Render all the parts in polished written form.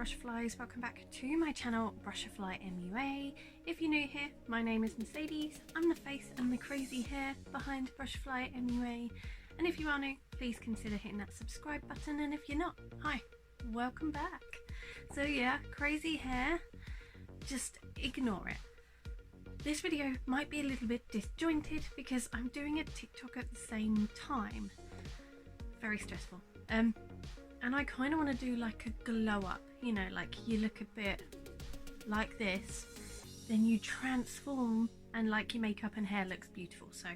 Brushflies, welcome back to my channel Brushfly MUA. If you're new here, my name is Mercedes. I'm the face and the crazy hair behind Brushfly MUA, and if you are new, please consider hitting that subscribe button, and if you're not, hi, welcome back. So yeah, crazy hair, just ignore it. This video might be a little bit disjointed because I'm doing a TikTok at the same time. Very stressful. And I kind of want to do like a glow up, you know, like you look a bit like this, then you transform and like your makeup and hair looks beautiful. So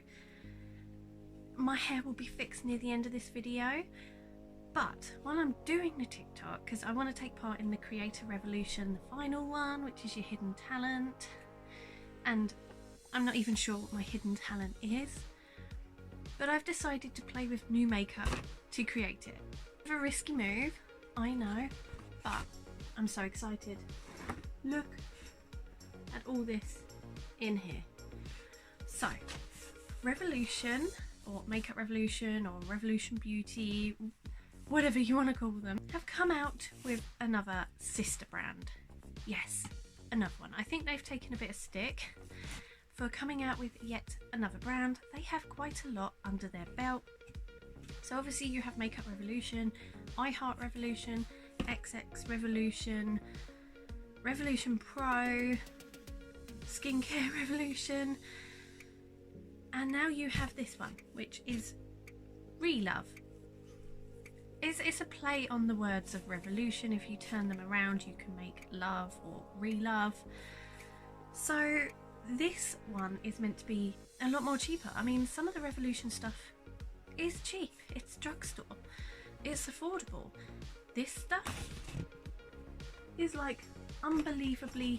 my hair will be fixed near the end of this video, but while I'm doing the TikTok, because I want to take part in the Creator Revolution, the final one, which is your hidden talent, and I'm not even sure what my hidden talent is, but I've decided to play with new makeup to create it. A risky move, I know, but I'm so excited. Look at all this in here. So Revolution, or Makeup Revolution, or Revolution Beauty, whatever you want to call them, have come out with another sister brand. Yes, another one. I think they've taken a bit of stick for coming out with yet another brand. They have quite a lot under their belt. So obviously you have Makeup Revolution, I Heart Revolution, Xxxx Revolution, Revolution Pro, Skincare Revolution, and now you have this one, which is Relove. It's a play on the words of revolution. If you turn them around, you can make love or relove. So this one is meant to be a lot more cheaper. I mean, some of the Revolution stuff is cheap, it's drugstore, it's affordable. This stuff is like unbelievably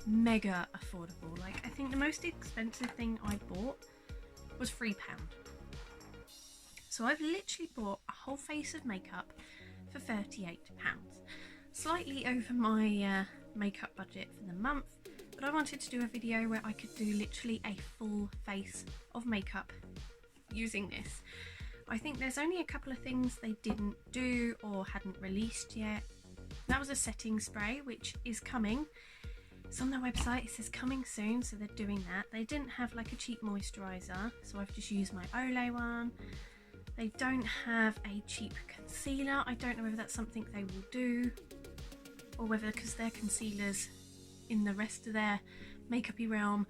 mega affordable. Like, I think the most expensive thing I bought was £3. So I've literally bought a whole face of makeup for £38, slightly over my makeup budget for the month, but I wanted to do a video where I could do literally a full face of makeup using this. I think there's only a couple of things they didn't do or hadn't released yet. That was a setting spray, which is coming. It's on their website, it says coming soon, so they're doing that. They didn't have like a cheap moisturiser, so I've just used my Olay one. They don't have a cheap concealer. I don't know whether that's something they will do, or whether because their concealers in the rest of their makeup-y realm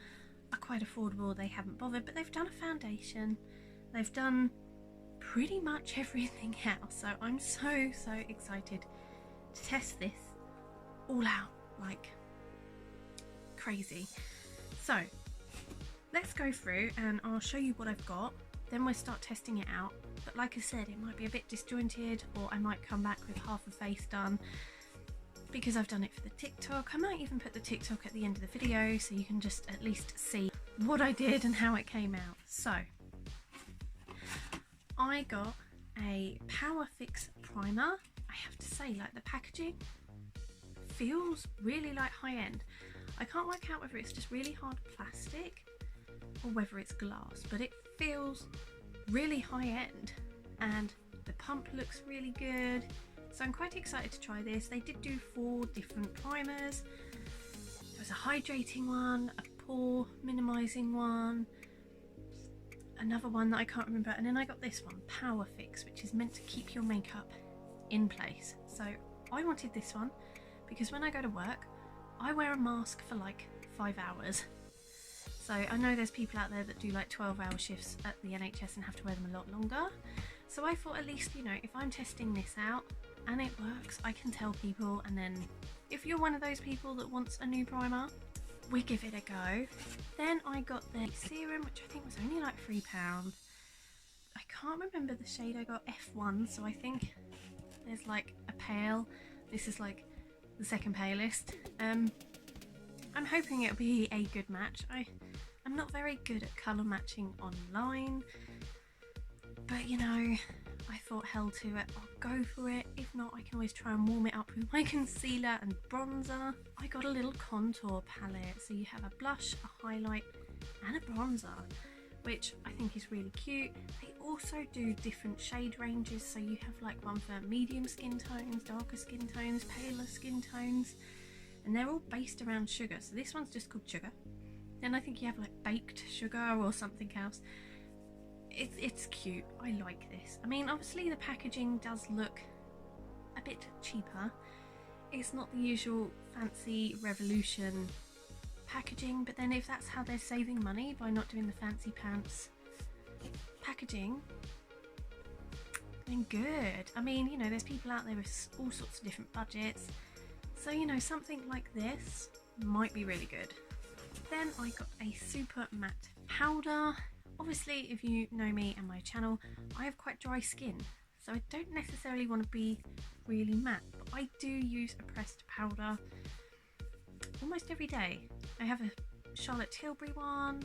are quite affordable, they haven't bothered. But they've done a foundation, they've done pretty much everything else, so I'm so excited to test this all out like crazy. So let's go through and I'll show you what I've got, then we'll start testing it out. But like I said, it might be a bit disjointed, or I might come back with half a face done because I've done it for the TikTok. I might even put the TikTok at the end of the video so you can just at least see what I did and how it came out. So I got a Power Fix primer. I have to say, like, the packaging feels really like high end. I can't work out whether it's just really hard plastic or whether it's glass, but it feels really high end and the pump looks really good. So I'm quite excited to try this. They did do 4 different primers. There was a hydrating one, a pore minimizing one, another one that I can't remember, and then I got this one, Power Fix, which is meant to keep your makeup in place. So I wanted this one because when I go to work I wear a mask for like 5 hours. So I know there's people out there that do like 12-hour shifts at the NHS and have to wear them a lot longer. So I thought, at least, you know, if I'm testing this out and it works, I can tell people, and then if you're one of those people that wants a new primer, we give it a go. Then I got the serum, which I think was only like £3. I can't remember the shade I got, F1, so I think there's like a pale. This is like the second palest. I'm hoping it'll be a good match. I'm not very good at colour matching online, but you know, I thought, hell to it, I'll go for it. If not, I can always try and warm it up with my concealer and bronzer. I got a little contour palette, so you have a blush, a highlight and a bronzer, which I think is really cute. They also do different shade ranges, so you have like one for medium skin tones, darker skin tones, paler skin tones, and they're all based around sugar. So this one's just called Sugar. Then I think you have like baked sugar or something else. It's cute. I like this. I mean, obviously the packaging does look a bit cheaper. It's not the usual fancy Revolution packaging, but then if that's how they're saving money by not doing the fancy pants packaging, then good. I mean, you know, there's people out there with all sorts of different budgets, so you know, something like this might be really good. Then I got a super matte powder. Obviously, if you know me and my channel, I have quite dry skin, so I don't necessarily want to be really matte, but I do use a pressed powder almost every day. I have a Charlotte Tilbury one,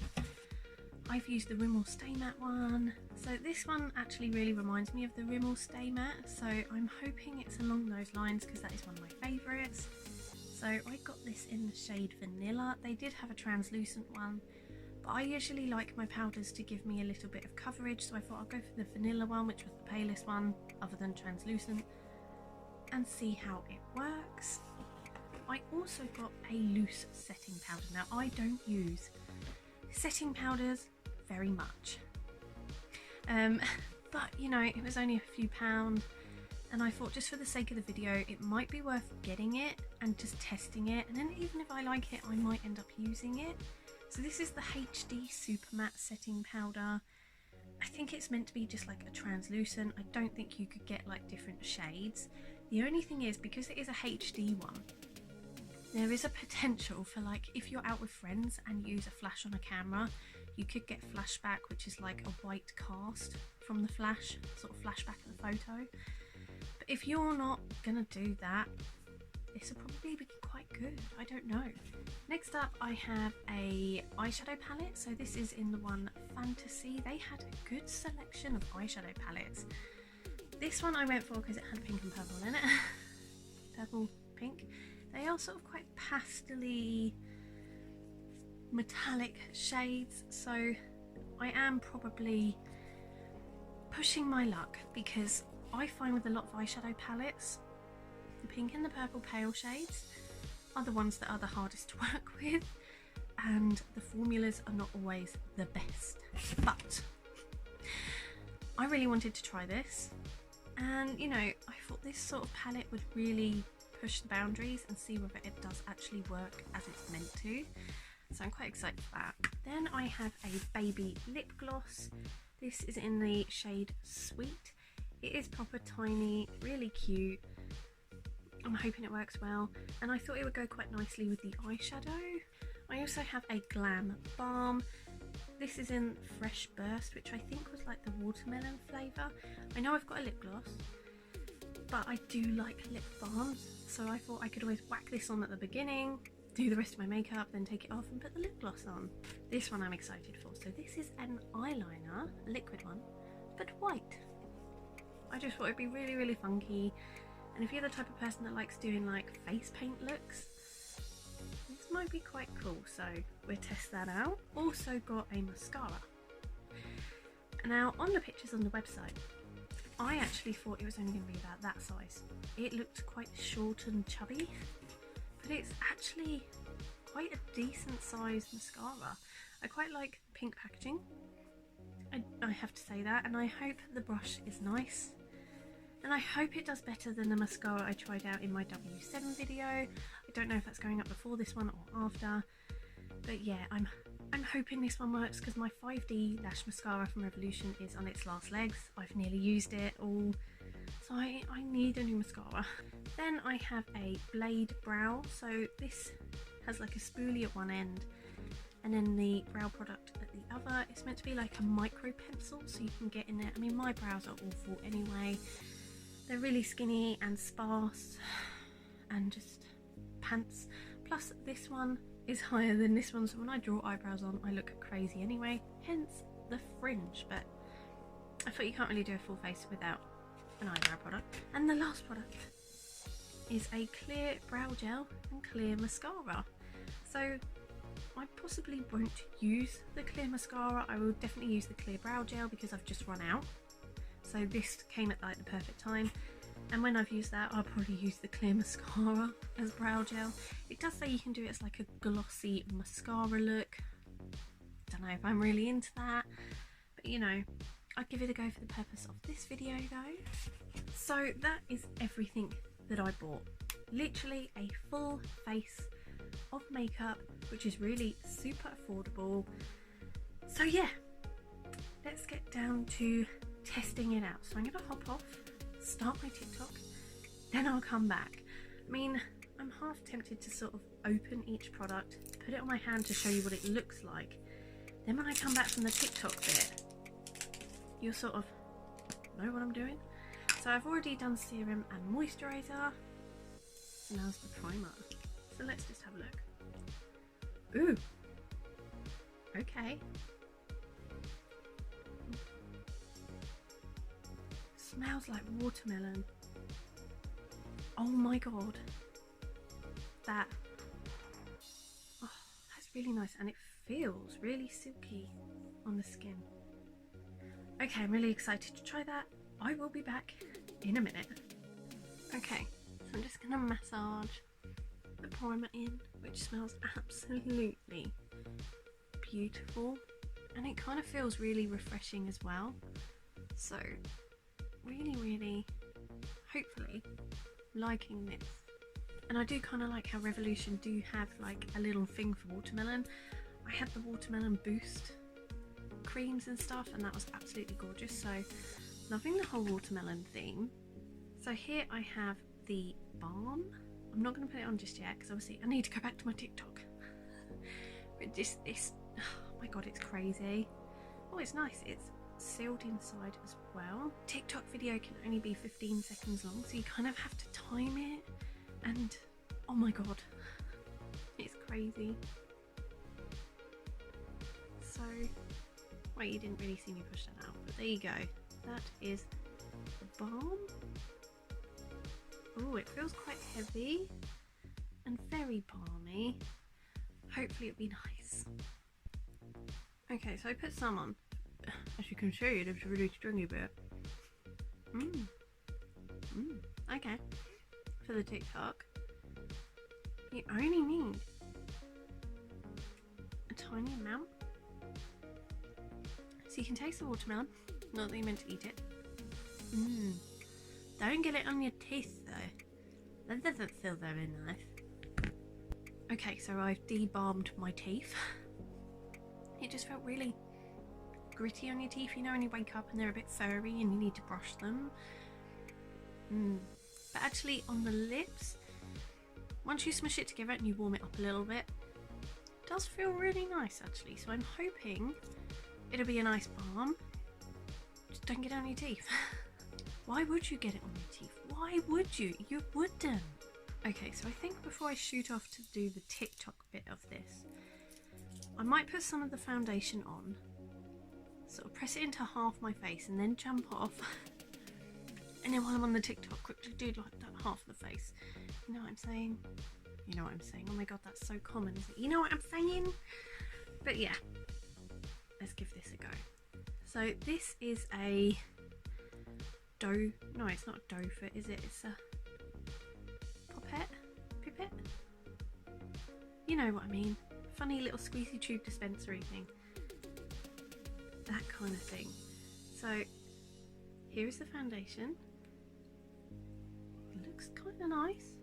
I've used the Rimmel Stay Matte one, so this one actually really reminds me of the Rimmel Stay Matte, so I'm hoping it's along those lines because that is one of my favourites. So I got this in the shade Vanilla. They did have a translucent one, but I usually like my powders to give me a little bit of coverage, so I thought I'll go for the Vanilla one, which was the palest one other than translucent, and see how it works. I also got a loose setting powder. Now, I don't use setting powders very much, but you know, it was only a few pounds, and I thought just for the sake of the video it might be worth getting it and just testing it, and then even if I like it I might end up using it. So this is the HD Super Matte Setting Powder. I think it's meant to be just like a translucent. I don't think you could get like different shades. The only thing is, because it is a HD one, there is a potential for, like, if you're out with friends and use a flash on a camera, you could get flashback, which is like a white cast from the flash, sort of flashback of the photo. But if you're not gonna do that, this will probably be quite good. I don't know. Next up, I have a eyeshadow palette. So this is in the one Fantasy. They had a good selection of eyeshadow palettes. This one I went for because it had pink and purple in it. Purple, pink. They are sort of quite pastel-y, metallic shades, so I am probably pushing my luck, because I find with a lot of eyeshadow palettes, the pink and the purple pale shades are the ones that are the hardest to work with, and the formulas are not always the best. But I really wanted to try this, and you know, I thought this sort of palette would really push the boundaries and see whether it does actually work as it's meant to. So I'm quite excited for that. Then I have a baby lip gloss. This is in the shade Sweet. It is proper tiny, really cute. I'm hoping it works well, and I thought it would go quite nicely with the eyeshadow. I also have a Glam Balm. This is in Fresh Burst, which I think was like the watermelon flavour. I know I've got a lip gloss, but I do like lip balms, so I thought I could always whack this on at the beginning, do the rest of my makeup, then take it off and put the lip gloss on. This one I'm excited for. So this is an eyeliner, a liquid one, but white. I just thought it'd be really, really funky, and if you're the type of person that likes doing like face paint looks, this might be quite cool, so we'll test that out. Also got a mascara. Now, on the pictures on the website, I actually thought it was only going to be about that size. It looked quite short and chubby, but it's actually quite a decent sized mascara. I quite like the pink packaging, I have to say that, and I hope the brush is nice, and I hope it does better than the mascara I tried out in my W7 video. I don't know if that's going up before this one or after, but yeah, I'm hoping this one works, because my 5D lash mascara from Revolution is on its last legs. I've nearly used it all, so I need a new mascara. Then I have a Blade brow. So this has like a spoolie at one end, and then the brow product at the other. It's meant to be like a micro pencil, so you can get in there. I mean, my brows are awful anyway. They're really skinny and sparse and just pants. Plus this one is higher than this one, so when I draw eyebrows on I look crazy anyway, hence the fringe. But I thought you can't really do a full face without an eyebrow product. And the last product is a clear brow gel and clear mascara. So I possibly won't use the clear mascara. I will definitely use the clear brow gel because I've just run out. So this came at like the perfect time. And when I've used that, I'll probably use the clear mascara as brow gel. It does say you can do it as like a glossy mascara look. Don't know if I'm really into that, but you know, I'd give it a go for the purpose of this video though. So that is everything that I bought. Literally a full face of makeup, which is really super affordable. So yeah, let's get down to testing it out. So I'm gonna hop off, start my TikTok, then I'll come back. I mean, I'm half tempted to sort of open each product, put it on my hand to show you what it looks like. Then when I come back from the TikTok bit, you'll sort of know what I'm doing. So I've already done serum and moisturizer. So now's the primer. So let's just have a look. Ooh. Okay. Smells like watermelon. Oh my god. That. Oh, that's really nice, and it feels really silky on the skin. Okay, I'm really excited to try that. I will be back in a minute. Okay, so I'm just gonna massage the primer in, which smells absolutely beautiful, and it kind of feels really refreshing as well. So really hopefully liking this. And I do kind of like how Revolution do have like a little thing for watermelon. I had the watermelon boost creams and stuff, and that was absolutely gorgeous. So loving the whole watermelon theme. So here I have the Balm. I'm not going to put it on just yet because obviously I need to go back to my TikTok. But this, oh my god, it's crazy. Oh, it's nice. It's sealed inside as well. TikTok video can only be 15 seconds long, so you kind of have to time it. And oh my god, it's crazy. So, well, you didn't really see me push that out, but there you go. That is the Balm. Oh, it feels quite heavy and very balmy. Hopefully it'll be nice. Okay, so I put some on. As you can see, it's a really stringy bit. Okay. For the TikTok, you only need a tiny amount. So you can taste the watermelon. Not that you're meant to eat it. Don't get it on your teeth though. That doesn't feel very nice. Okay, so I've de-balmed my teeth. It just felt really gritty on your teeth, you know, when you wake up and they're a bit furry and you need to brush them. But actually on the lips, once you smush it together and you warm it up a little bit, it does feel really nice actually. So I'm hoping it'll be a nice balm. Just don't get it on your teeth. Why would you get it on your teeth? Why would you? You wouldn't. Okay, so I think before I shoot off to do the TikTok bit of this, I might put some of the foundation on, sort of press it into half my face and then jump off. And then while I'm on the TikTok, quickly do like that half of the face. You know what I'm saying? You know what I'm saying? Oh my god, that's so common, isn't it? You know what I'm saying? But yeah, let's give this a go. So this is a doe. No, it's not a doe foot, is it? It's a pipette. You know what I mean? Funny little squeezy tube dispensary thing. That kind of thing. So here is the foundation. It looks kind of nice.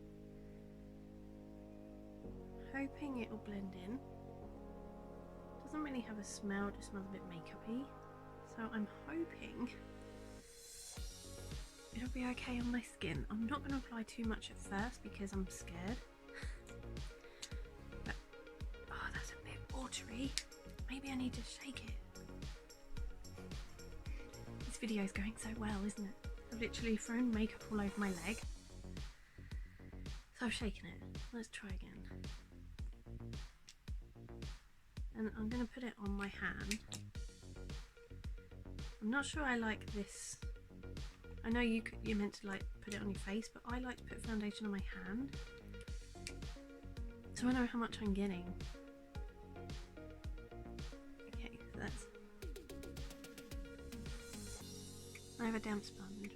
Hoping it will blend in. Doesn't really have a smell, just smells a bit makeup-y. So I'm hoping it'll be okay on my skin. I'm not going to apply too much at first because I'm scared. But, oh, that's a bit watery. Maybe I need to shake it. This video is going so well, isn't it? I've literally thrown makeup all over my leg. So I've shaken it. Let's try again. And I'm going to put it on my hand. I'm not sure I like this. I know you're meant to like put it on your face, but I like to put foundation on my hand, so I know how much I'm getting. I have a damp sponge.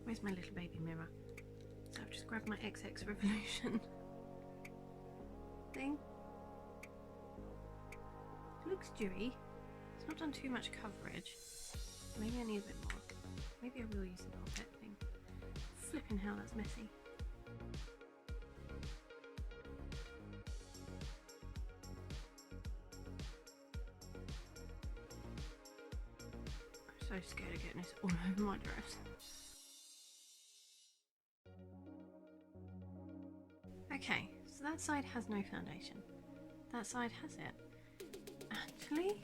Where's my little baby mirror? So I've just grabbed my Xxxx Revolution thing. It looks dewy. It's not done too much coverage. Maybe I need a bit more. Maybe I will use the whole pet thing. Flipping hell, that's messy. I'm so scared of getting this all over my dress. Okay, so that side has no foundation. That side has it. Actually,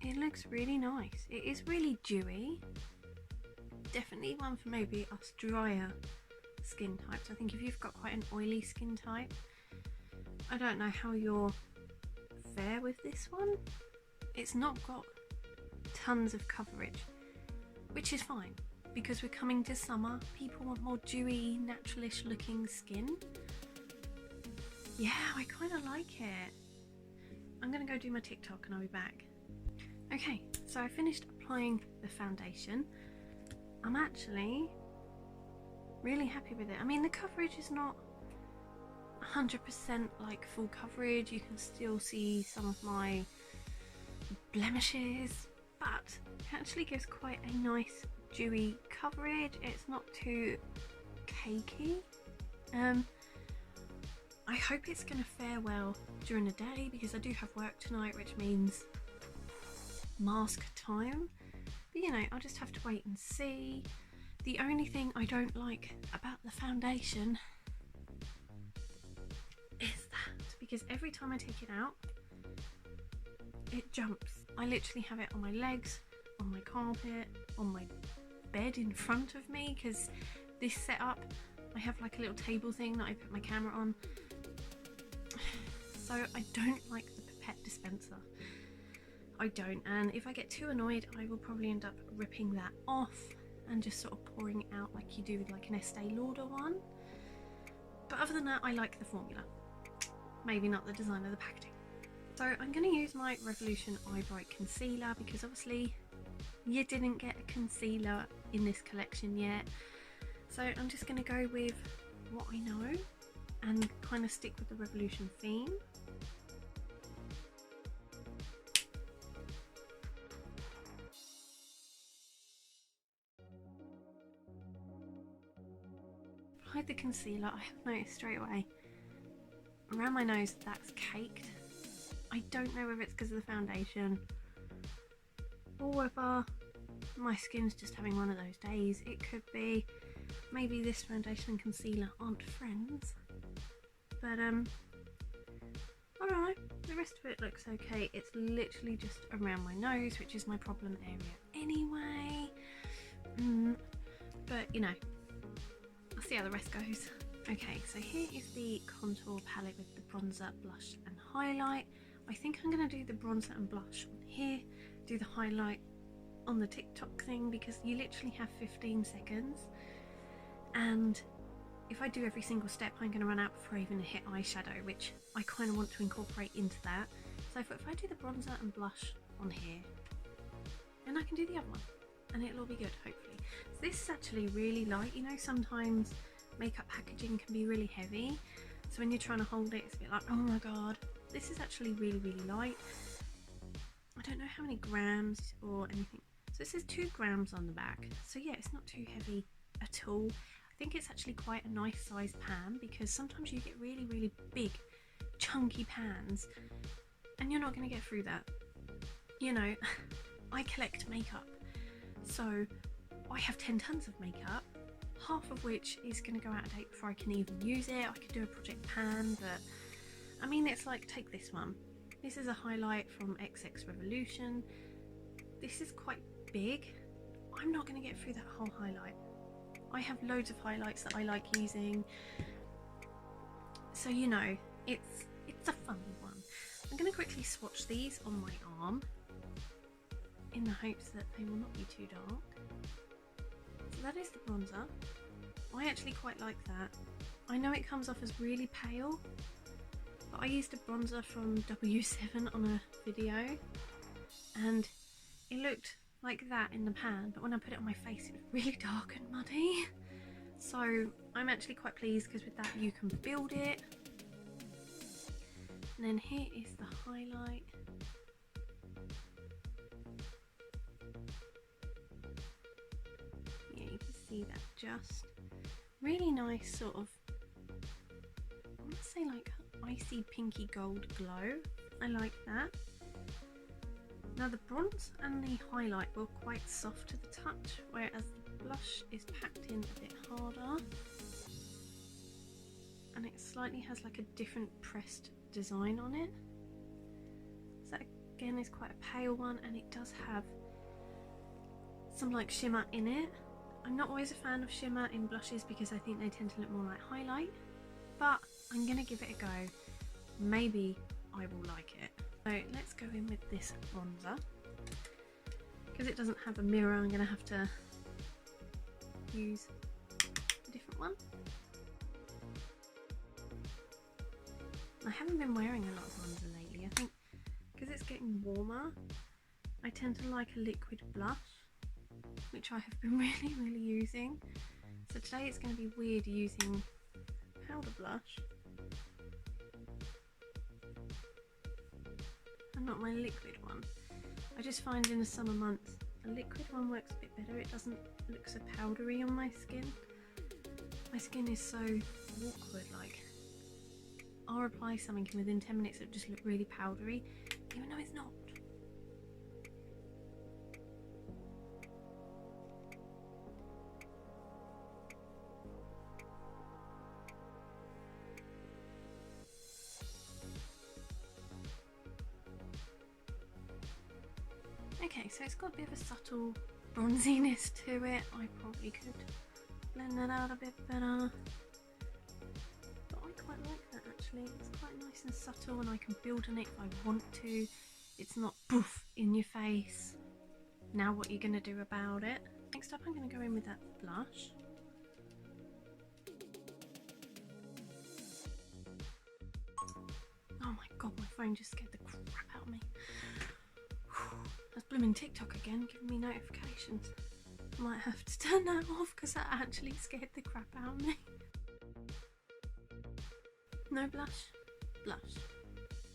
it looks really nice. It is really dewy. Definitely one for maybe us drier skin types. I think if you've got quite an oily skin type, I don't know how you'll fare with this one. It's not got tons of coverage, which is fine because we're coming to summer. People want more dewy, naturalish looking skin. Yeah, I kind of like it. I'm gonna go do my TikTok and I'll be back. Okay, so I finished applying the foundation. I'm actually really happy with it. I mean, the coverage is not 100% like full coverage. You can still see some of my blemishes, but it actually gives quite a nice dewy coverage. It's not too cakey. I hope it's going to fare well during the day because I do have work tonight, which means mask time. But you know, I'll just have to wait and see. The only thing I don't like about the foundation is that because every time I take it out, it jumps. I literally have it on my legs, on my carpet, on my bed in front of me, because this setup, I have like a little table thing that I put my camera on. So I don't like the pipette dispenser. I don't, and if I get too annoyed, I will probably end up ripping that off and just sort of pouring it out like you do with like an Estee Lauder one. But other than that, I like the formula. Maybe not the design of the packaging. So I'm going to use my Revolution Eye Bright Concealer because obviously you didn't get a concealer in this collection yet. So I'm just going to go with what I know and kind of stick with the Revolution theme. Applied the concealer. I have noticed straight away around my nose that's caked. I don't know whether it's because of the foundation or whether my skin's just having one of those days. It could be. Maybe this foundation and concealer aren't friends. But I don't know. The rest of it looks okay. It's literally just around my nose, which is my problem area anyway. But you know, I'll see how the rest goes. Okay, so here is the contour palette with the bronzer, blush and highlight. I think I'm going to do the bronzer and blush on here, do the highlight on the TikTok thing because you literally have 15 seconds. And if I do every single step, I'm going to run out before I even hit eyeshadow, which I kind of want to incorporate into that. So if I do the bronzer and blush on here, then I can do the other one and it'll all be good, hopefully. So this is actually really light. You know, sometimes makeup packaging can be really heavy, so when you're trying to hold it, it's a bit like, oh my god. This is actually really, really light. I don't know how many grams or anything. So it says 2 grams on the back. So yeah, it's not too heavy at all. I think it's actually quite a nice sized pan because sometimes you get really, really big, chunky pans and you're not going to get through that. You know, I collect makeup. So I have 10 tons of makeup, half of which is going to go out of date before I can even use it. I could do a project pan, but I mean, it's like, take this one. This is a highlight from Xxxx Revolution. This is quite big. I'm not going to get through that whole highlight. I have loads of highlights that I like using. So, you know, it's a fun one. I'm going to quickly swatch these on my arm in the hopes that they will not be too dark. So that is the bronzer. I actually quite like that. I know it comes off as really pale, but I used a bronzer from W7 on a video and it looked like that in the pan, but when I put it on my face it was really dark and muddy. So I'm actually quite pleased because with that you can build it. And then here is the highlight. Yeah, you can see that just really nice sort of, I want to say like icy pinky gold glow. I like that. Now the bronze and the highlight were quite soft to the touch, whereas the blush is packed in a bit harder. And it slightly has like a different pressed design on it. So that again is quite a pale one, and it does have some like shimmer in it. I'm not always a fan of shimmer in blushes because I think they tend to look more like highlight, but I'm gonna give it a go. Maybe I will like it. So let's go in with this bronzer. Because it doesn't have a mirror, I'm gonna have to use a different one. I haven't been wearing a lot of bronzer lately. I think because it's getting warmer, I tend to like a liquid blush, which I have been really using. So today it's going to be weird using powder blush and not my liquid one. I just find in the summer months a liquid one works a bit better. It doesn't look so powdery on my skin. My skin is so awkward, like I'll apply something and within 10 minutes it'll just look really powdery, even though it's not. Okay, so it's got a bit of a subtle bronziness to it. I probably could blend that out a bit better. But I quite like that actually. It's quite nice and subtle and I can build on it if I want to. It's not poof in your face. Now what are you going to do about it? Next up I'm going to go in with that blush. Oh my god, my phone just scared the crap out of me. That's blooming TikTok again, giving me notifications. I might have to turn that off because that actually scared the crap out of me. No blush? Blush.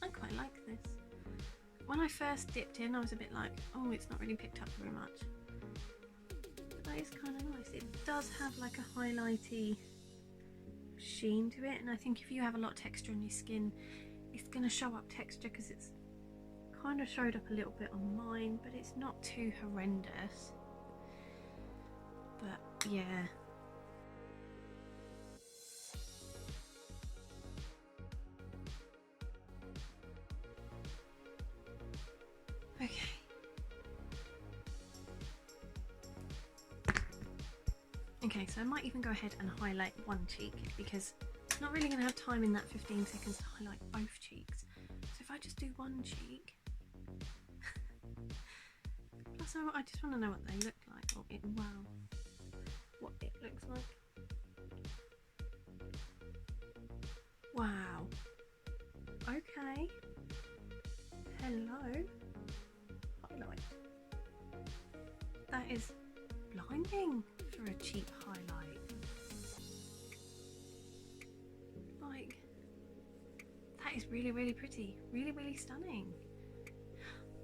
I quite like this. When I first dipped in I was a bit like, oh, it's not really picked up very much. But that is kind of nice. It does have like a highlighty sheen to it, and I think if you have a lot of texture on your skin it's going to show up texture because it's kind of showed up a little bit on mine, but it's not too horrendous. But yeah. Okay. Okay, so I might even go ahead and highlight one cheek because I'm not really going to have time in that 15 seconds to highlight both cheeks. So if I just do one cheek. Plus I just want to know what they look like. Oh, wow. What it looks like. Wow. Okay. Hello. Highlight. That is blinding for a cheap highlight. Like, that is really pretty. Really stunning.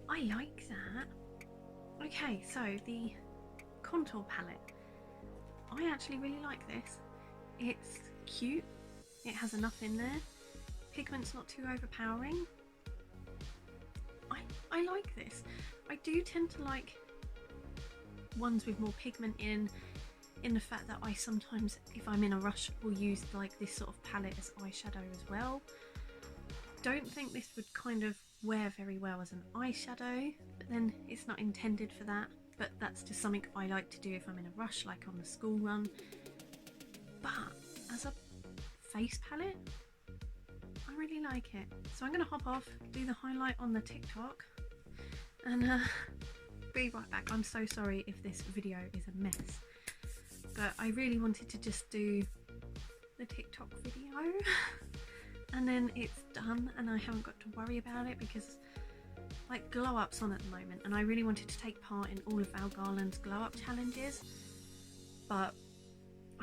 I like that. Okay, so the contour palette. I actually really like this. It's cute. It has enough in there. Pigment's not too overpowering. I like this. I do tend to like ones with more pigment in the fact that I sometimes, if I'm in a rush, will use like this sort of palette as eyeshadow as well. Don't think this would kind of wear very well as an eyeshadow, but then it's not intended for that. But that's just something I like to do if I'm in a rush, like on the school run. But as a face palette, I really like it. So I'm going to hop off, do the highlight on the TikTok, and be right back. I'm so sorry if this video is a mess, but I really wanted to just do the TikTok video. and then it's done and I haven't got to worry about it, because like glow up's on at the moment and I really wanted to take part in all of Val Garland's glow up challenges, but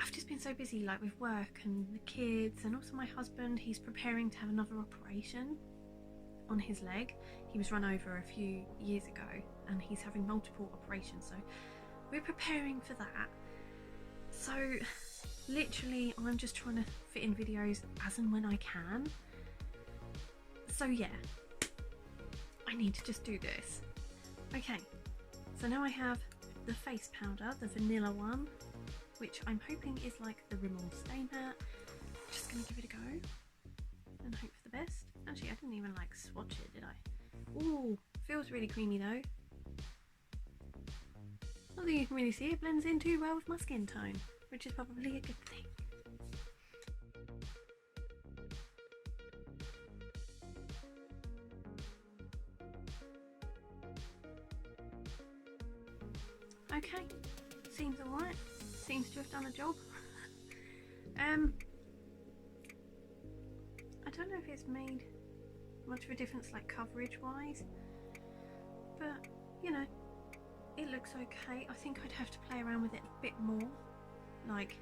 I've just been so busy, like with work and the kids, and also my husband, he's preparing to have another operation on his leg. He was run over a few years ago and he's having multiple operations, so we're preparing for that. So literally I'm just trying to fit in videos as and when I can. So yeah, I need to just do this. Okay, so now I have the face powder, the vanilla one, which I'm hoping is like the Rimmel Stay Matte. Just gonna give it a go and hope for the best. Actually, I didn't even like swatch it, did I? Ooh, feels really creamy though. Not that you can really see, it blends in too well with my skin tone, which is probably a good thing. Okay, seems alright. Seems to have done a job. I don't know if it's made much of a difference like coverage wise, but you know, it looks okay. I think I'd have to play around with it a bit more, like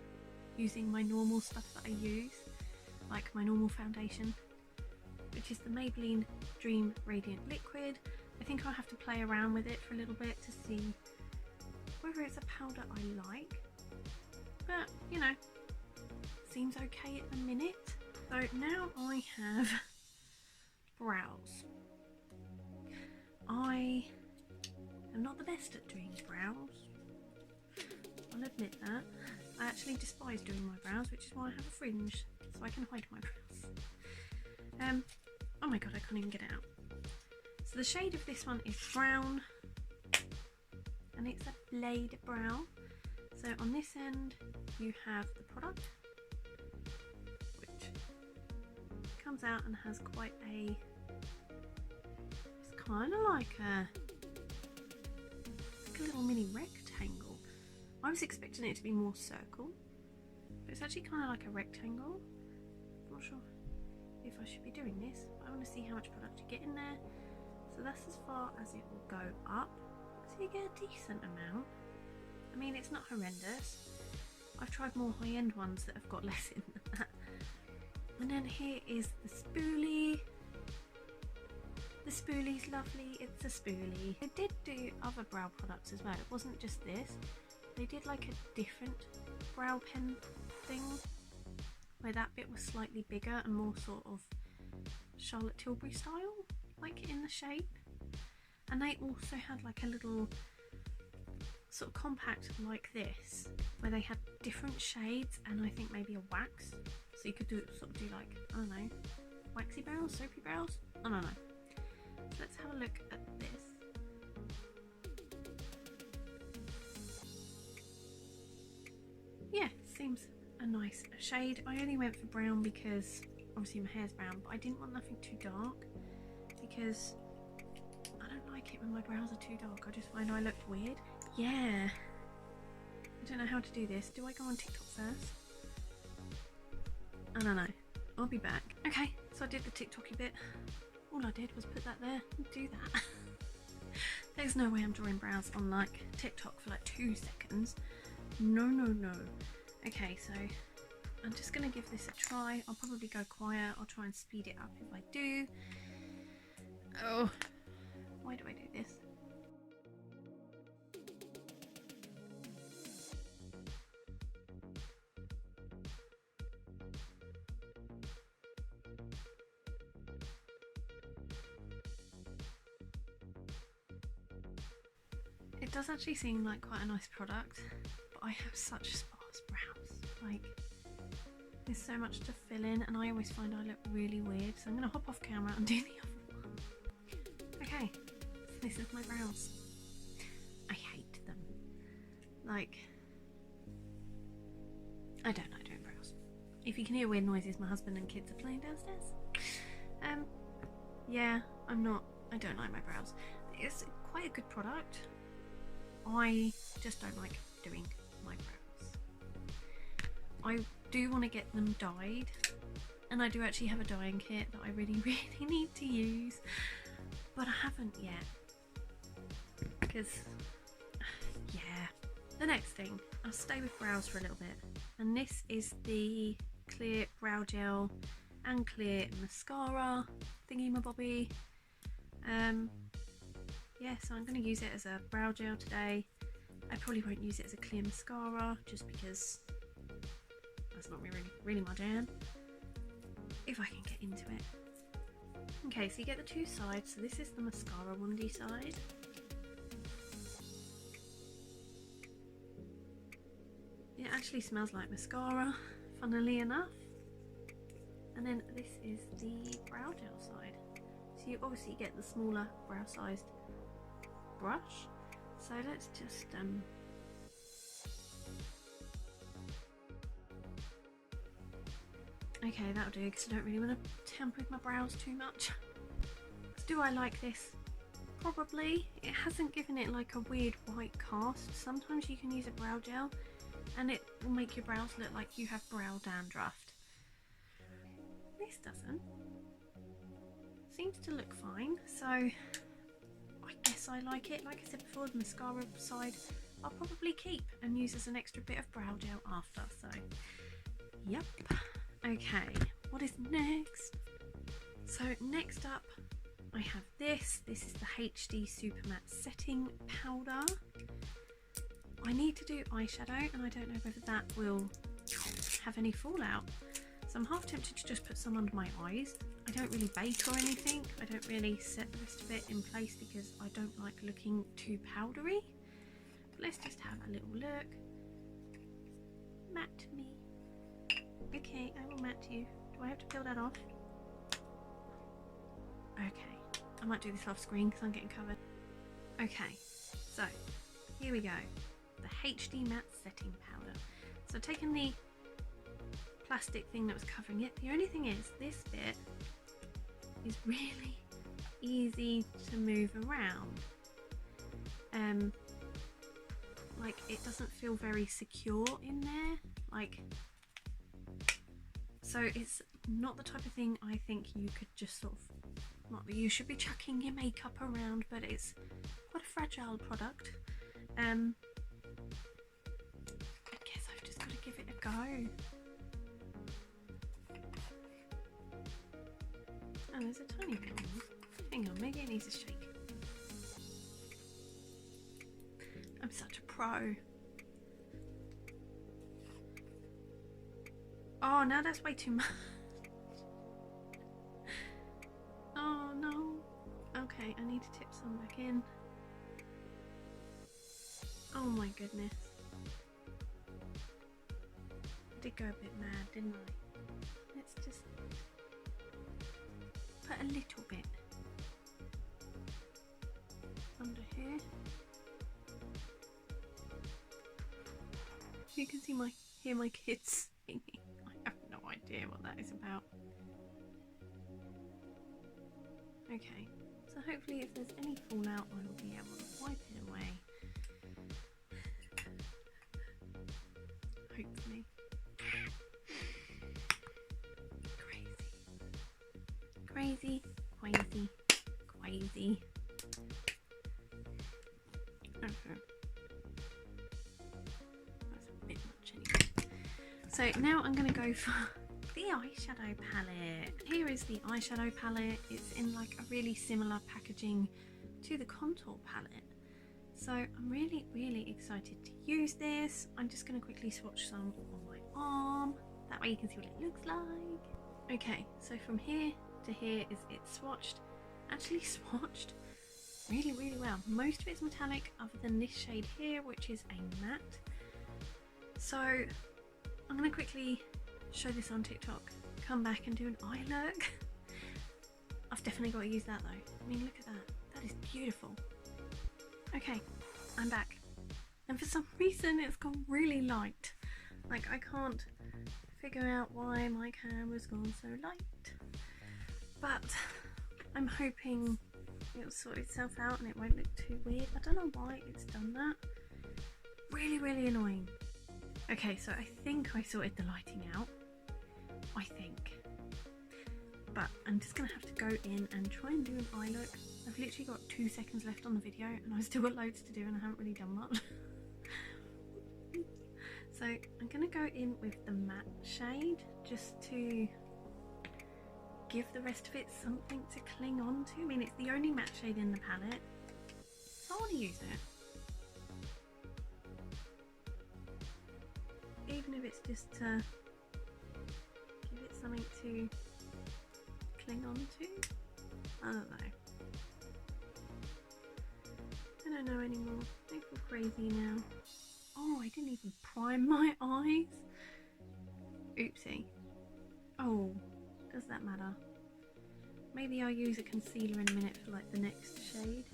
using my normal stuff that I use, like my normal foundation, which is the Maybelline Dream Radiant Liquid. I think I'll have to play around with it for a little bit to see whether it's a powder I like, but you know, seems okay at the minute. So now I have brows. I am not the best at doing brows, I'll admit that. I actually despise doing my brows, which is why I have a fringe, so I can hide my brows. Oh my god, I can't even get it out. So the shade of this one is brown, and it's a blade brown. So on this end you have the product, which comes out and has quite a, it's kind of like a little mini rectangle. I was expecting it to be more circle, but it's actually kind of like a rectangle. I'm not sure if I should be doing this, but I want to see how much product you get in there. So that's as far as it will go up, so you get a decent amount. I mean, it's not horrendous. I've tried more high-end ones that have got less in than that. And then here is the spoolie. The spoolie's lovely, it's a spoolie. They did do other brow products as well, it wasn't just this. They did like a different brow pen thing, where that bit was slightly bigger and more sort of Charlotte Tilbury style, like in the shape. And they also had like a little sort of compact like this, where they had different shades and I think maybe a wax, so you could do sort of do like, I don't know, waxy brows, soapy brows, I don't know. So let's have a look at this. Yeah, seems a nice shade. I only went for brown because obviously my hair's brown, but I didn't want nothing too dark because I don't like it when my brows are too dark. I just find I look weird. Yeah, I don't know how to do this. Do I go on TikTok first? I don't know. I'll be back. Okay, so I did the TikToky bit. All I did was put that there and do that. There's no way I'm drawing brows on like TikTok for like 2 seconds. No, no, no. Okay, so I'm just gonna give this a try. I'll probably go quiet. I'll try and speed it up if I do. Oh, why do I do this? It does actually seem like quite a nice product, but I have such sparse brows. Like, there's so much to fill in and I always find I look really weird, so I'm going to hop off camera and do the other one. Okay, so this is my brows. I hate them. Like, I don't like doing brows. If you can hear weird noises, my husband and kids are playing downstairs. Yeah, I don't like my brows. It's quite a good product. I just don't like doing my brows. I do want to get them dyed, And I do actually have a dyeing kit that I really need to use, but I haven't yet. Because, yeah. The next thing, I'll stay with brows for a little bit. And this is the clear brow gel and clear mascara thingy-mabobby. Yeah, so I'm going to use it as a brow gel today. I probably won't use it as a clear mascara just because that's not really my jam. If I can get into it. Okay, so you get the two sides. So this is the mascara wondy side. It actually smells like mascara, funnily enough. And then this is the brow gel side. So you obviously get the smaller brow sized brush. So let's just okay, that'll do because I don't really want to tamper with my brows too much. So do I like this? Probably. It hasn't given it like a weird white cast. Sometimes you can use a brow gel and it will make your brows look like you have brow dandruff. This doesn't. Seems to look fine, so I guess I like it. Like I said before, the mascara side I'll probably keep and use as an extra bit of brow gel after, so yep. Okay, what is next? So next up I have this. This is the HD Super Matte Setting Powder. I need to do eyeshadow and I don't know whether that will have any fallout. So I'm half tempted to just put some under my eyes. I don't really bake or anything. I don't really set the rest of it in place because I don't like looking too powdery. But let's just have a little look. Matte me. Okay, I will matte you. Do I have to peel that off? Okay, I might do this off screen because I'm getting covered. Okay, so here we go. The HD Matte Setting Powder. So I've taken the plastic thing that was covering it. The only thing is, this bit is really easy to move around. Like it doesn't feel very secure in there. Like, so it's not the type of thing I think you could just sort of, not that you should be chucking your makeup around, but it's quite a fragile product. I guess I've just got to give it a go. Oh, there's a tiny bit on. Hang on, maybe it needs a shake. I'm such a pro. Oh, no, that's way too much. Oh, no. Okay, I need to tip some back in. Oh my goodness. I did go a bit mad, didn't I? Let's just put a little bit under here. You can see hear my kids singing. I have no idea what that is about. Okay, so hopefully if there's any fallout I will be able to wipe it away. Hopefully. Crazy, crazy, crazy. Okay. That's a bit much anyway. So now I'm going to go for the eyeshadow palette. Here is the eyeshadow palette. It's in like a really similar packaging to the contour palette. So I'm really excited to use this. I'm just going to quickly swatch some on my arm. That way you can see what it looks like. Okay, so from here to here is it swatched. Actually swatched really well. Most of it's metallic other than this shade here, which is a matte. So I'm going to quickly show this on TikTok, come back and do an eye look. I've definitely got to use that though. I mean, look at that. That is beautiful. Okay, I'm back. And for some reason it's gone really light. Like I can't figure out why my camera's gone so light. But I'm hoping it'll sort itself out and it won't look too weird. I don't know why it's done that. Really annoying. Okay, so I think I sorted the lighting out. I think. but I'm just going to have to go in and try and do an eye look. I've literally got 2 seconds left on the video and I've still got loads to do and I haven't really done much. So I'm going to go in with the matte shade just to give the rest of it something to cling on to. I mean, it's the only matte shade in the palette, so I want to use it. Even if it's just to give it something to cling on to. I don't know. I don't know anymore. I feel crazy now. Oh, I didn't even prime my eyes. Oopsie. Oh, does that matter? Maybe I'll use a concealer in a minute for like the next shade.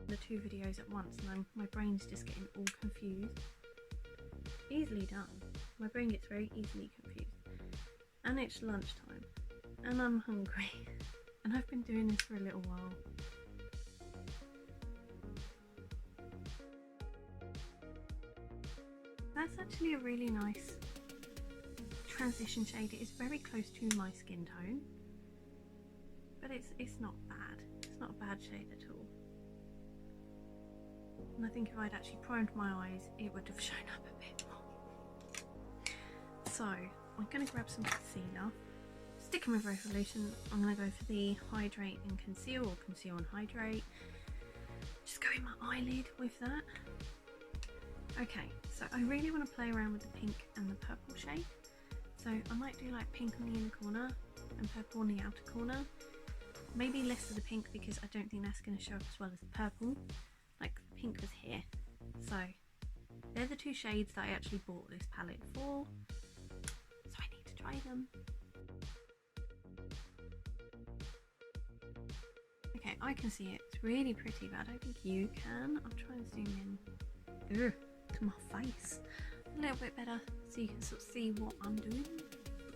The 2 videos at once and my brain's just getting all confused. Easily done. My brain gets very easily confused. And it's lunchtime. And I'm hungry. And I've been doing this for a little while. That's actually a really nice transition shade. It is very close to my skin tone. But it's not bad. It's not a bad shade at all. And I think if I'd actually primed my eyes, it would have shown up a bit more. So, I'm going to grab some concealer. Sticking with Revolution, I'm going to go for the Hydrate and Conceal, or Conceal and Hydrate. Just go in my eyelid with that. Okay, so I really want to play around with the pink and the purple shade. So I might do like pink on the inner corner and purple on the outer corner. Maybe less of the pink because I don't think that's going to show up as well as the purple. Like the pink was here. So they're the 2 shades that I actually bought this palette for. So I need to try them. Okay, I can see it. It's really pretty, but I don't think you can. I'll try and zoom in. Ugh, to my face. A little bit better so you can sort of see what I'm doing.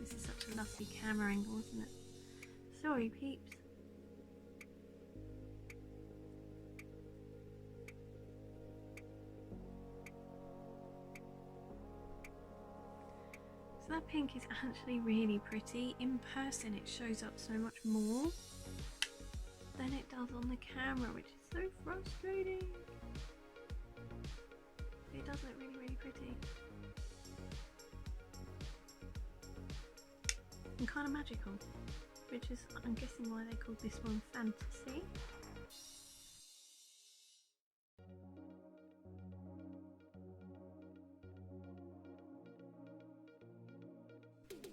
This is such a lovely camera angle, isn't it? Sorry, peeps. So that pink is actually really pretty. In person it shows up so much more than it does on the camera, which is so frustrating. It does look really, really pretty. And kind of magical, which is, I'm guessing, why they called this one Fantasy.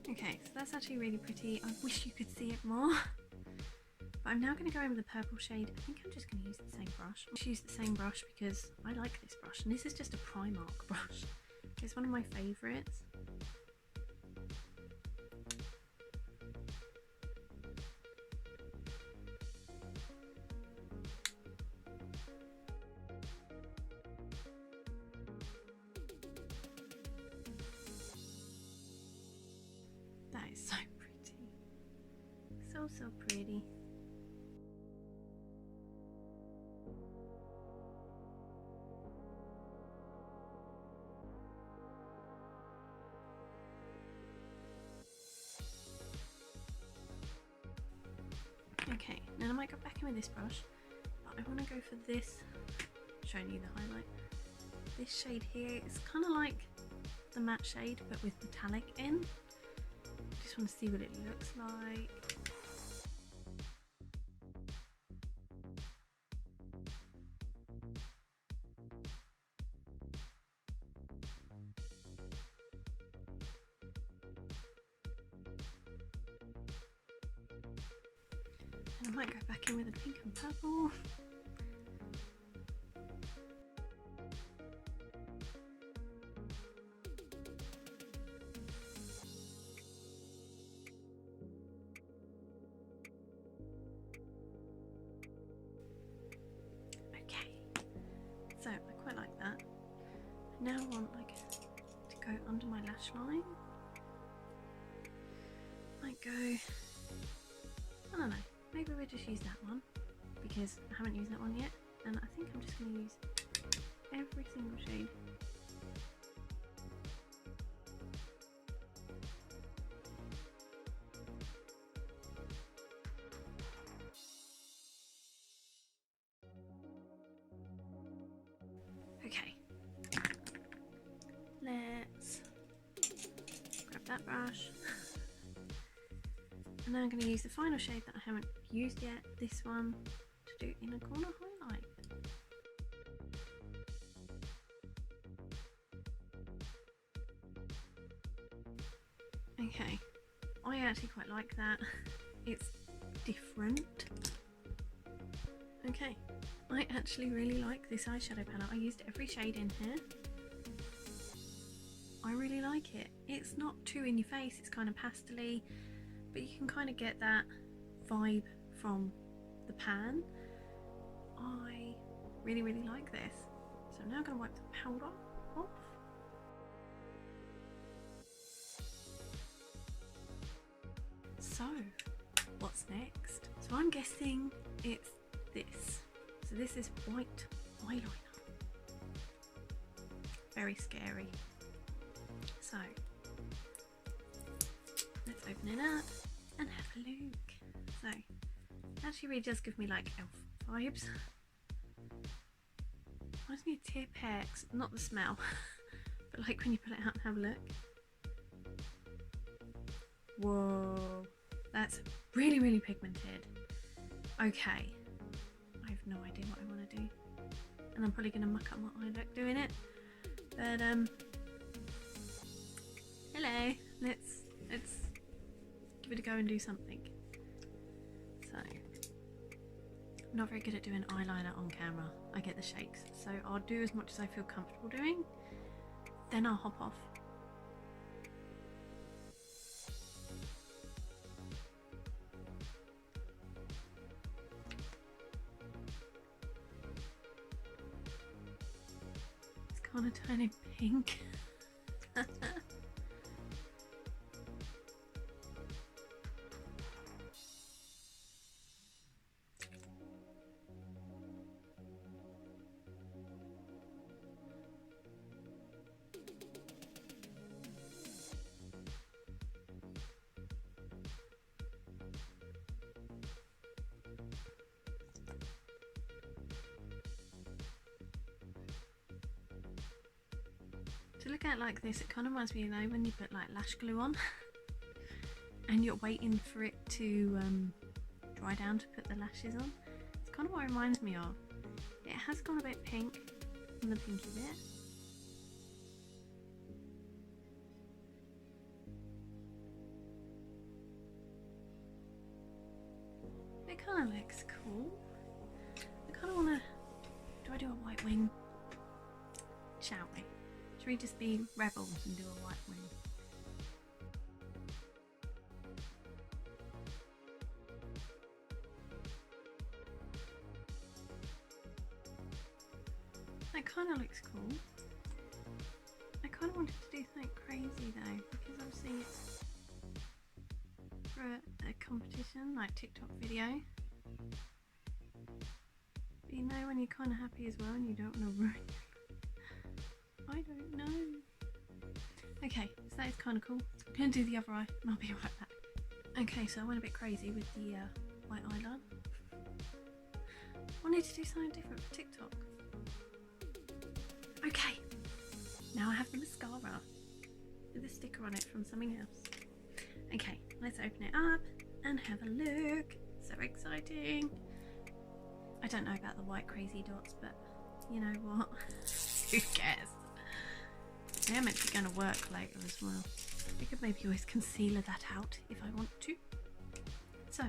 Okay, so that's actually really pretty. I wish you could see it more. But I'm now going to go in with the purple shade. I think I'm just going to use the same brush. I'll just use the same brush because I like this brush. And this is just a Primark brush. It's one of my favourites. That is so pretty. So pretty. Okay, now I might go back in with this brush, but I want to go for this, showing you the highlight. This shade here is kind of like the matte shade, but with metallic in. Just want to see what it looks like. And I might go back in with the pink and purple. Okay, so I quite like that. Now I want like to go under my lash line. Might go, I don't know. Maybe we'll just use that one because I haven't used that one yet, and I think I'm just going to use every single shade. that brush. And now I'm going to use the final shade that I haven't used yet, this one, to do inner corner highlight. Okay, I actually quite like that. It's different. Okay, I actually really like this eyeshadow palette. I used every shade in here. I really like it. It's not too in your face, it's kind of pastel-y, but you can kind of get that vibe from the pan. I really like this. So I'm now going to wipe the powder off. So what's next? So I'm guessing it's this. So this is white eyeliner. Very scary. So let's open it up and have a look. So it actually really does give me like elf vibes. Reminds me of Tear-X, not the smell, but like when you pull it out and have a look. Whoa, that's really pigmented. Okay, I have no idea what I want to do, and I'm probably going to muck up my eye look doing it. But hello, let's give it a go and do something. So I'm not very good at doing eyeliner on camera. I get the shakes, so I'll do as much as I feel comfortable doing, then I'll hop off. It's kind of turning pink. To look at it like this, it kind of reminds me, you know, when you put like lash glue on and you're waiting for it to dry down to put the lashes on. It's kind of what it reminds me of. It has gone a bit pink in the pinky bit. It kind of looks cool. I kind of want to... Do I do a white wing? Shall we? Should we just be rebels and do a white wing? That kind of looks cool. I kind of wanted to do something crazy though, because obviously it's for a competition, like TikTok video. But you know when you're kind of happy as well and you don't want to ruin it. I don't know. Okay, so that is kind of cool. I'm going to do the other eye and I'll be right back. Okay, so I went a bit crazy with the white eyeliner. I wanted to do something different for TikTok. Okay, now I have the mascara with a sticker on it from something else. Okay, let's open it up and have a look. So exciting. I don't know about the white crazy dots, but you know what? Who cares? They are meant to be going to work later as well. I could maybe always concealer that out if I want to. So,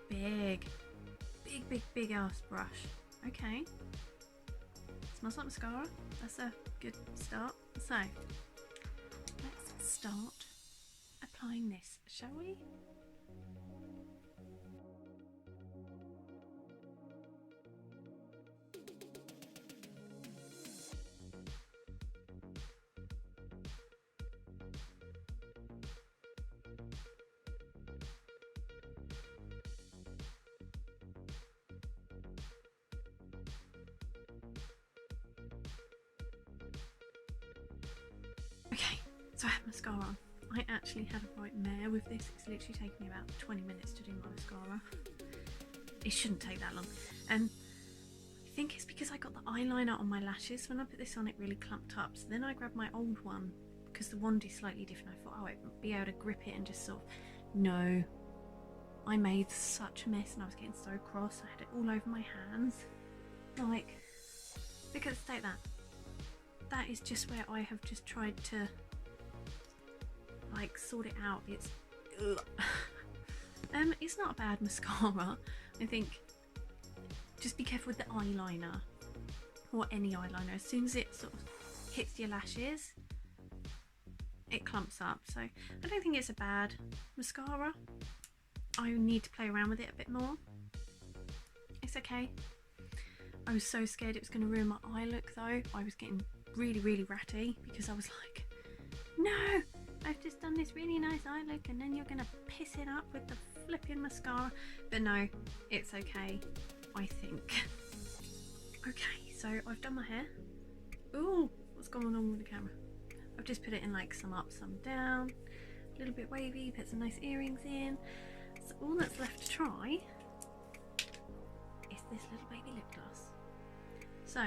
big ass brush. Okay. Smells like mascara. That's a good start. So, let's start applying this, shall we? Okay, so I have mascara on. I actually had a right mare with this. It's literally taken me about 20 minutes to do my mascara. It shouldn't take that long. And I think it's because I got the eyeliner on my lashes. When I put this on, it really clumped up. So then I grabbed my old one because the wand is slightly different. I thought, oh, I'd be able to grip it and just sort of, no. I made such a mess and I was getting so cross. I had it all over my hands. Like, because take that. That is just where I have just tried to like sort it out. It's it's not a bad mascara. I think just be careful with the eyeliner or any eyeliner. As soon as it sort of hits your lashes, it clumps up. So I don't think it's a bad mascara. I need to play around with it a bit more. It's okay. I was so scared it was going to ruin my eye look though. I was getting really ratty because I was like, no, I've just done this really nice eye look and then you're going to piss it up with the flipping mascara. But no, it's okay, I think. Okay, so I've done my hair. Ooh, what's going on with the camera? I've just put it in like some up, some down, a little bit wavy, put some nice earrings in. So all that's left to try is this little baby lip gloss. So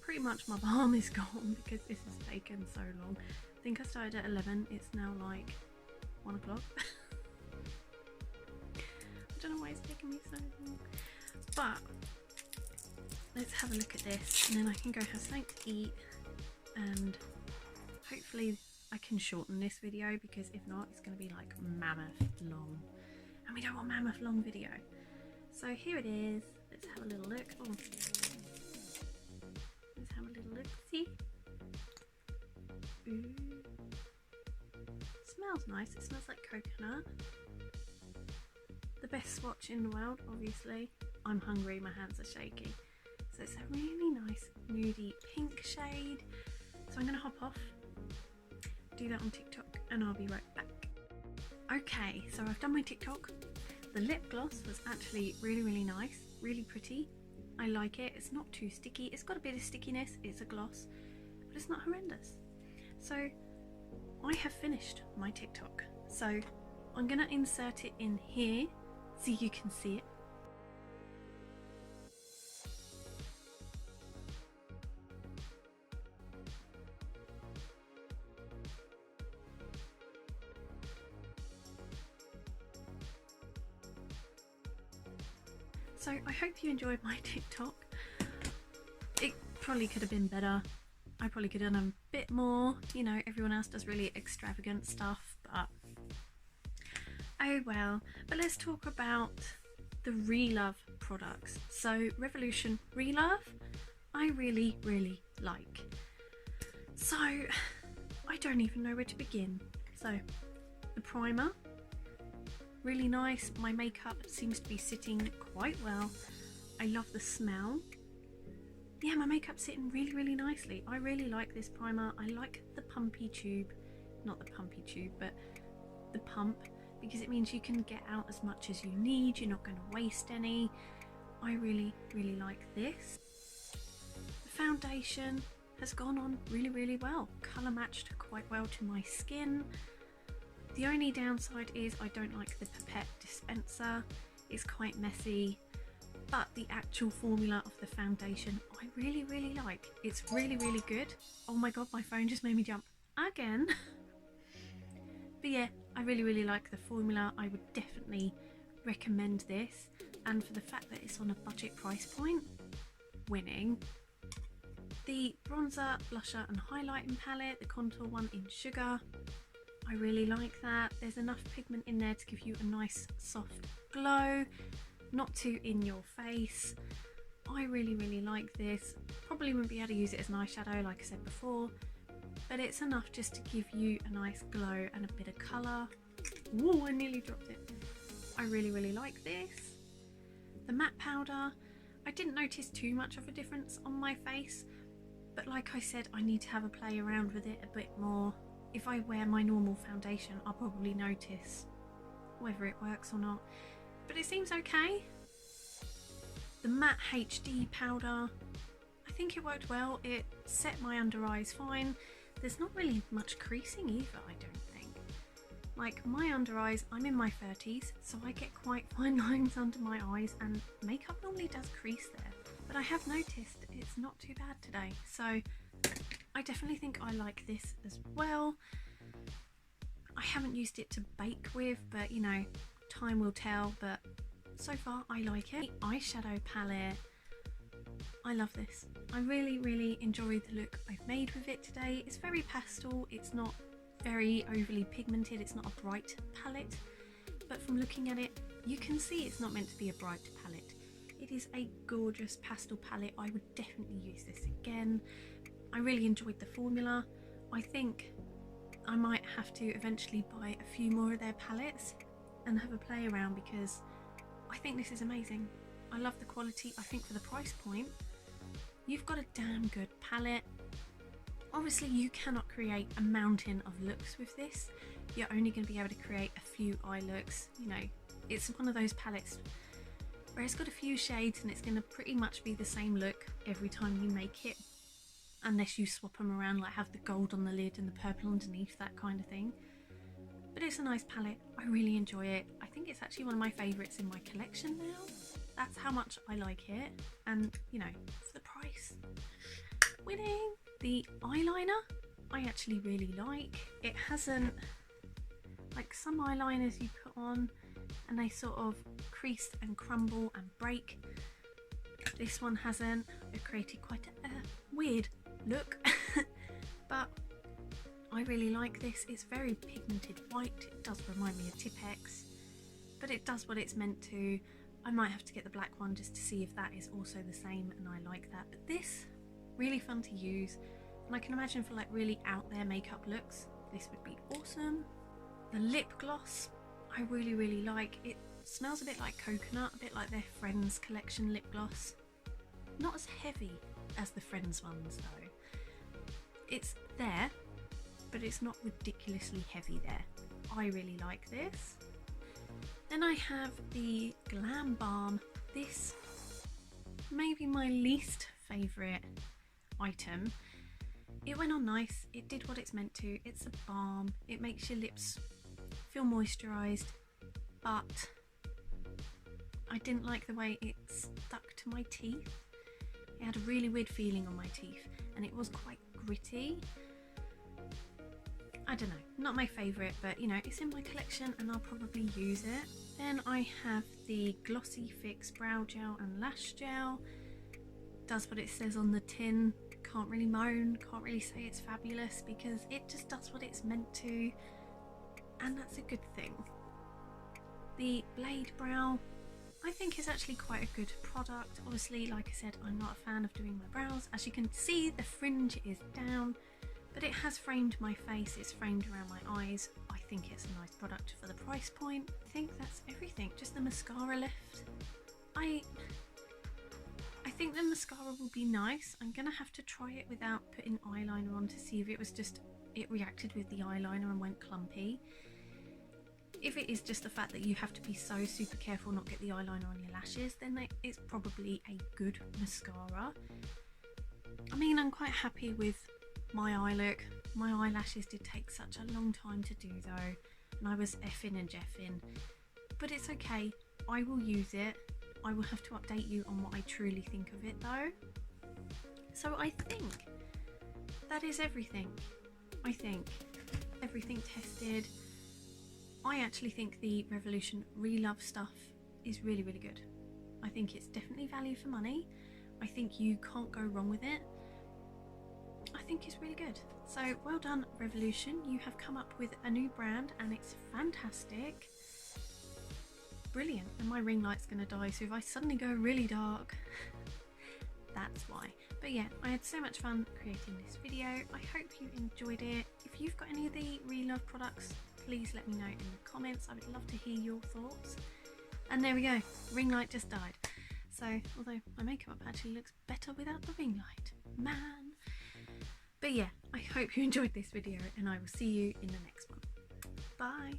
pretty much my balm is gone because this has taken so long. I think I started at 11, it's now like 1 o'clock. I don't know why it's taking me so long. But let's have a look at this and then I can go have something to eat, and hopefully I can shorten this video because if not it's going to be like mammoth long. And we don't want mammoth long video. So here it is. Let's have a little look. Oh. Let's have a little look. See? Ooh. Smells nice. It smells like coconut. The best swatch in the world, obviously. I'm hungry, my hands are shaky. So it's a really nice nudie pink shade. So I'm going to hop off, do that on TikTok, and I'll be right back. Okay, so I've done my TikTok. The lip gloss was actually really nice, really pretty. I like it. It's not too sticky. It's got a bit of stickiness. It's a gloss, but it's not horrendous. So I have finished my TikTok. So I'm gonna insert it in here so you can see it. So I hope you enjoyed my TikTok. It probably could have been better. I probably could have done a bit more. You know, everyone else does really extravagant stuff, but oh well. But let's talk about the Relove products. So Revolution Relove, I really like. So I don't even know where to begin. So the primer, really nice. My makeup seems to be sitting quite well. I love the smell. Yeah, my makeup's sitting really nicely. I really like this primer. I like the pumpy tube, not the pumpy tube, but the pump, because it means you can get out as much as you need. You're not going to waste any. I really like this. The foundation has gone on really well. Colour matched quite well to my skin. The only downside is I don't like the pipette dispenser. It's quite messy, but the actual formula of the foundation I really like. It's really good. Oh my god, my phone just made me jump again. But yeah, I really like the formula. I would definitely recommend this, and for the fact that it's on a budget price point, winning. The bronzer, blusher and highlighting palette, the contour one in Sugar, I really like that. There's enough pigment in there to give you a nice soft glow, not too in your face. I really like this. Probably wouldn't be able to use it as an eyeshadow like I said before, but it's enough just to give you a nice glow and a bit of colour. Whoa, I nearly dropped it. I really like this. The matte powder, I didn't notice too much of a difference on my face, but like I said, I need to have a play around with it a bit more. If I wear my normal foundation, I'll probably notice whether it works or not, but it seems okay. The matte HD powder, I think it worked well. It set my under eyes fine. There's not really much creasing either, I don't think. Like my under eyes, I'm in my 30s, so I get quite fine lines under my eyes, and makeup normally does crease there. but I have noticed it's not too bad today, so I definitely think I like this as well. I haven't used it to bake with, but you know, time will tell, but so far I like it. The eyeshadow palette, I love this. I really enjoy the look I've made with it today. It's very pastel, it's not very overly pigmented, it's not a bright palette, but from looking at it you can see it's not meant to be a bright palette. It is a gorgeous pastel palette. I would definitely use this again. I really enjoyed the formula. I think I might have to eventually buy a few more of their palettes and have a play around, because I think this is amazing. I love the quality. I think for the price point you've got a damn good palette. Obviously you cannot create a mountain of looks with this. You're only going to be able to create a few eye looks. You know, it's one of those palettes where it's got a few shades and it's going to pretty much be the same look every time you make it, unless you swap them around, like have the gold on the lid and the purple underneath, that kind of thing. But it's a nice palette. I really enjoy it. I think it's actually one of my favourites in my collection now. That's how much I like it, and you know, for the price, winning. The eyeliner I actually really like. It hasn't, like some eyeliners you put on and they sort of crease and crumble and break. This one hasn't. It created quite a weird look but I really like this. It's very pigmented white. It does remind me of Xxxx, but it does what it's meant to. I might have to get the black one just to see if that is also the same, and I like that. But this, really fun to use, and I can imagine for like really out there makeup looks this would be awesome. The lip gloss I really like. It smells a bit like coconut, a bit like their Friends collection lip gloss. Not as heavy as the Friends ones though. It's there, but it's not ridiculously heavy there. I really like this. Then I have the Glam Balm. This may be my least favourite item. It went on nice, it did what it's meant to. It's a balm, it makes your lips feel moisturised, but I didn't like the way it stuck to my teeth. It had a really weird feeling on my teeth and it was quite gritty. I don't know, not my favourite, but you know, it's in my collection and I'll probably use it. Then I have the Glossy Fix Brow Gel and Lash Gel. Does what it says on the tin. Can't really moan, can't really say it's fabulous, because it just does what it's meant to, and that's a good thing. The Blade Brow I think is actually quite a good product. Obviously, like I said, I'm not a fan of doing my brows. As you can see, the fringe is down, but it has framed my face, it's framed around my eyes. I think it's a nice product for the price point. I think that's everything. Just the mascara left. I think the mascara will be nice. I'm gonna have to try it without putting eyeliner on to see if it was just, it reacted with the eyeliner and went clumpy. If it is just the fact that you have to be so super careful not get the eyeliner on your lashes, then it's probably a good mascara. I mean, I'm quite happy with my eye look. My eyelashes did take such a long time to do though, and I was effing and jeffing, but it's okay. I will use it. I will have to update you on what I truly think of it though. So I think that is everything. I think everything tested. I actually think the Revolution Relove stuff is really good. I think it's definitely value for money. I think you can't go wrong with it. I think it's really good. So well done, Revolution. You have come up with a new brand and it's fantastic. Brilliant. And my ring light's going to die, so if I suddenly go really dark, that's why. But yeah, I had so much fun creating this video. I hope you enjoyed it. If you've got any of the Relove products, please let me know in the comments. I would love to hear your thoughts. And there we go, ring light just died. So, although my makeup actually looks better without the ring light, man. But yeah, I hope you enjoyed this video and I will see you in the next one. Bye.